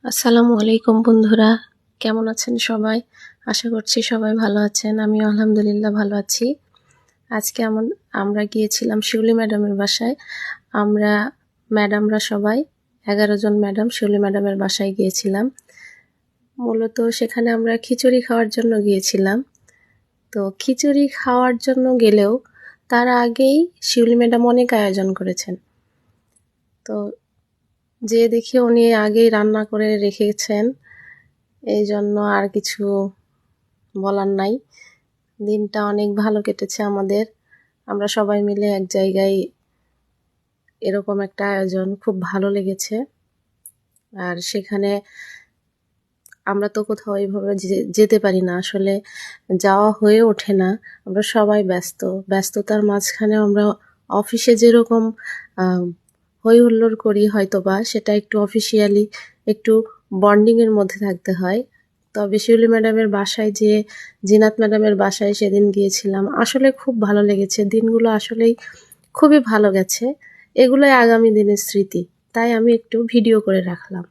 আসসালামু আলাইকুম বন্ধুরা, কেমন আছেন সবাই? আশা করছি সবাই ভালো আছেন। আমিও আলহামদুলিল্লাহ ভালো আছি। আজকে আমরা গিয়েছিলাম শিউলি ম্যাডামের বাসায়। আমরা ম্যাডামরা সবাই 11 জন ম্যাডাম শিউলি ম্যাডামের বাসায় গিয়েছিলাম। মূলত সেখানে আমরা খিচুড়ি খাওয়ার জন্য গিয়েছিলাম। তো খিচুড়ি খাওয়ার জন্য গেলেও তার আগেই শিউলি ম্যাডাম অনেক আয়োজন করেছেন। তো দেখি উনি আগেই রান্না করে রেখেছেন, এই জন্য আর কিছু বলার নাই। দিনটা অনেক ভালো কেটেছে আমাদের। আমরা সবাই মিলে এক জায়গায় এরকম একটা আয়োজন খুব ভালো লেগেছে। আর সেখানে আমরা তো কোথাও এইভাবে যেতে পারি না, আসলে যাওয়া হয়ে ওঠে না। আমরা সবাই ব্যস্ততার মাঝখানে আমরা অফিসে যেরকম হই হুল্লোড় করি, হয়তো বা সেটা একটু অফিসিয়ালি একটু বন্ডিংয়ের মধ্যে থাকতে হয়। তবে শিউলি ম্যাডামের বাসায় জিনাত ম্যাডামের বাসায় সেদিন গিয়েছিলাম, আসলে খুব ভালো লেগেছে। দিনগুলো আসলেই খুবই ভালো গেছে। এগুলোই আগামী দিনের স্মৃতি, তাই আমি একটু ভিডিও করে রাখলাম।